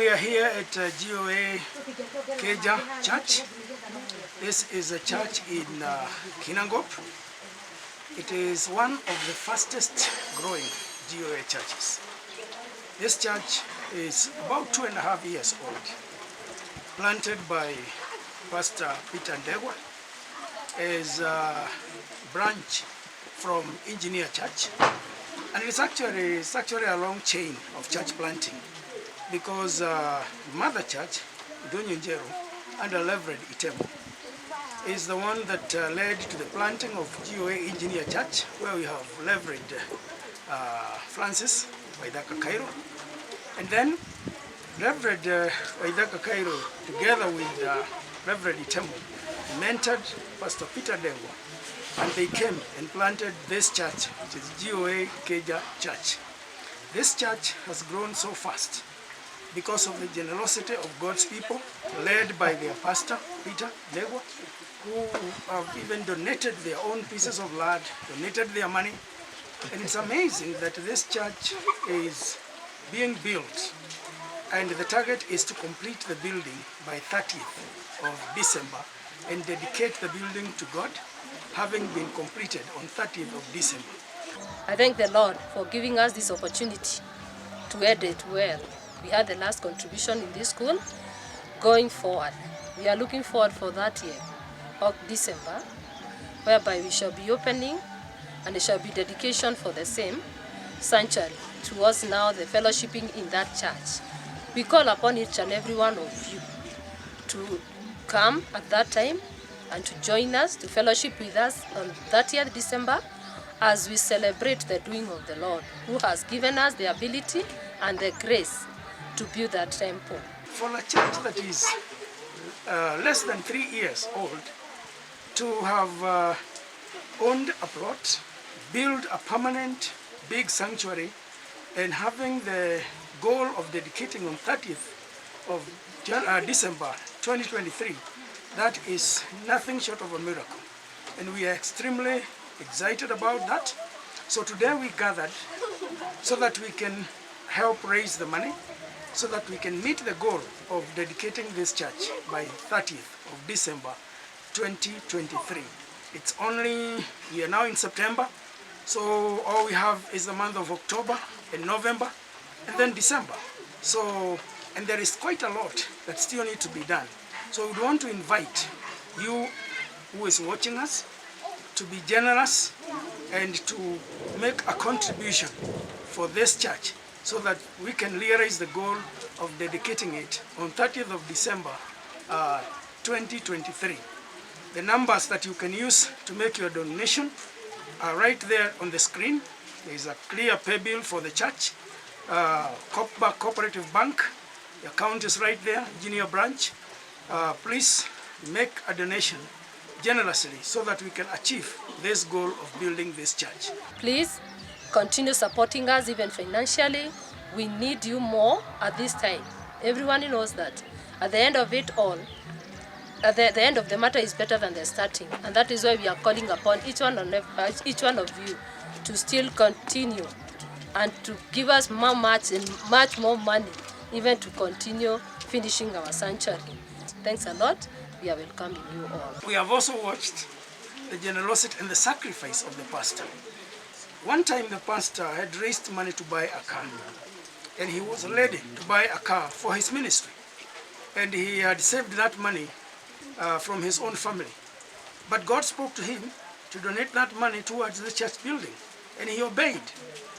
we are here at GOA Kinja Church. This is a church in Kinangop. It is one of the fastest growing GOA churches. This church is about 2.5 years old, planted by Pastor Peter Ndegwa as a branch from Engineer Church. And it's actually a long chain of church planting, because Mother Church, Donyo Njero, under Reverend Itemo, is the one that led to the planting of GOA Engineer Church, where we have Reverend Francis Waithaka Cairo. And then Reverend Waithaka Cairo, together with Reverend Itemo, mentored Pastor Peter Ndegwa, and they came and planted this church, which is GOA Kinja Church. This church has grown so fast because of the generosity of God's people, led by their pastor, Peter Ndegwa, who have even donated their own pieces of land, donated their money. And it's amazing that this church is being built, and the target is to complete the building by 30th of December and dedicate the building to God, having been completed on 30th of December. I thank the Lord for giving us this opportunity to head it well. We had the last contribution in this school. Going forward, we are looking forward for that year of December, whereby we shall be opening, and there shall be dedication for the same sanctuary towards now the fellowshipping in that church. We call upon each and every one of you to come at that time and to join us, to fellowship with us on 30th December as we celebrate the doing of the Lord, who has given us the ability and the grace to build that temple. For a church that is less than 3 years old, to have owned a plot, build a permanent big sanctuary, and having the goal of dedicating on 30th of December 2023, that is nothing short of a miracle. And we are extremely excited about that. So today we gathered so that we can help raise the money, so that we can meet the goal of dedicating this church by 30th of December 2023. It's only, we are now in September, so all we have is the month of October and November, and then December. So, and there is quite a lot that still need to be done. So we want to invite you who is watching us to be generous and to make a contribution for this church, so that we can realize the goal of dedicating it on 30th of December 2023. The numbers that you can use to make your donation are right there on the screen. There is a clear pay bill for the church, Cooperative Bank. The account is right there, Junior Branch. Please make a donation generously so that we can achieve this goal of building this church. Please continue supporting us even financially. We need you more at this time. Everyone knows that at the end of it all, the end of the matter is better than the starting, and that is why we are calling upon each one of you to still continue and to give us much more money, even to continue finishing our sanctuary. Thanks a lot. We are welcoming you all. We have also watched the generosity and the sacrifice of the pastor. One time the pastor had raised money to buy a car, and he was ready to buy a car for his ministry. And he had saved that money from his own family. But God spoke to him to donate that money towards the church building, and he obeyed.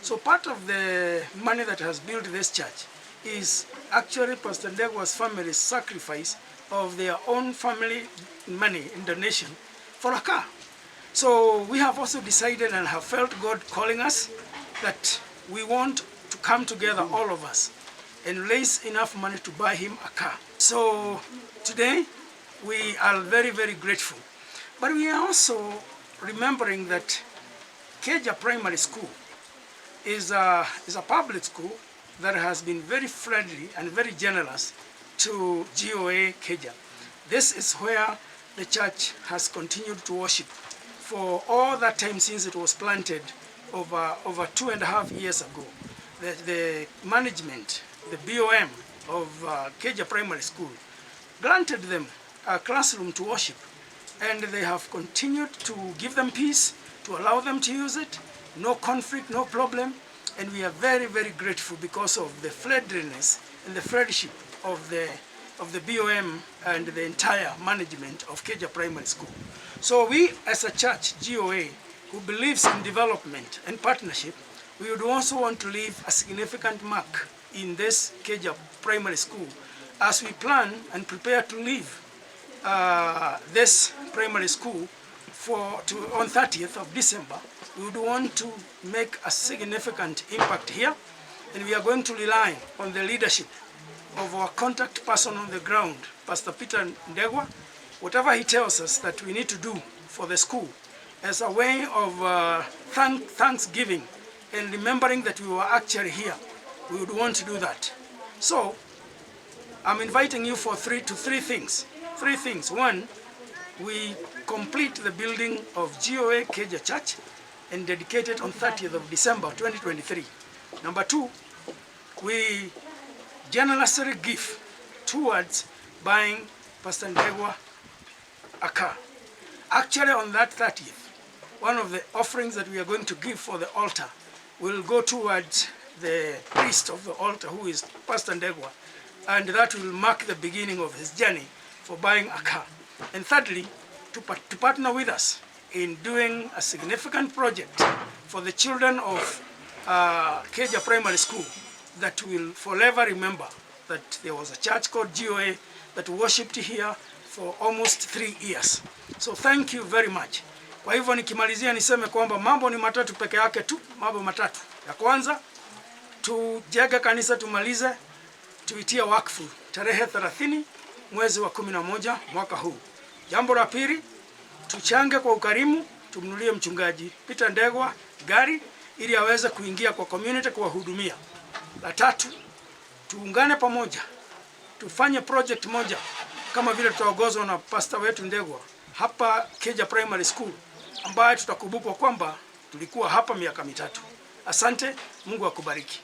So part of the money that has built this church is actually Pastor Ndegwa's family's sacrifice of their own family money in donation for a car. So we have also decided and have felt God calling us that we want to come together, all of us, and raise enough money to buy him a car. So today we are very, very grateful. But we are also remembering that Kinja Primary School is a public school that has been very friendly and very generous to GOA Kinja. This is where the church has continued to worship for all that time since it was planted over 2.5 years ago. The management, the BOM, of Kinja Primary School granted them a classroom to worship, and they have continued to give them peace, to allow them to use it, no conflict, no problem, and we are very, very grateful because of the friendliness and the friendship of the BOM and the entire management of Kinja Primary School. So we as a church, GOA, who believes in development and partnership, we would also want to leave a significant mark in this Kinja Primary School as we plan and prepare to leave this primary school on 30th of December. We would want to make a significant impact here, and we are going to rely on the leadership of our contact person on the ground, Pastor Peter Ndegwa. Whatever he tells us that we need to do for the school as a way of thanksgiving and remembering that we were actually here, we would want to do that. So I'm inviting you for three things. Three things. One, we complete the building of GOA Kinja Church and dedicate it on 30th of December 2023. Number two, we generously give towards buying Pastor Ndegwa a car. Actually, on that 30th, one of the offerings that we are going to give for the altar will go towards the priest of the altar, who is Pastor Ndegwa, and that will mark the beginning of his journey for buying a car. And thirdly, to partner with us in doing a significant project for the children of Kinja Primary School that will forever remember that there was a church called GOA that worshipped here for almost 3 years. So thank you very much. Kwa hivyo nikimalizia niseme kwamba mambo ni matatu peke yake tu, mambo matatu. Ya kwanza, tujenge kanisa tumalize, tuitia wakfu tarehe 30 mwezi wa 11 mwaka huu. Jambo la pili, tuchange kwa ukarimu, tumnulie mchungaji Peter Ndegwa gari ili aweze kuingia kwa community kuwahudumia. La tatu, tuungane pamoja, tufanye project moja kama vile tutaongozwa na pastor wetu Ndegwa hapa Kinja Primary School, ambaye tutakumbukwa kwamba tulikuwa hapa miaka 3. Asante, Mungu akubariki.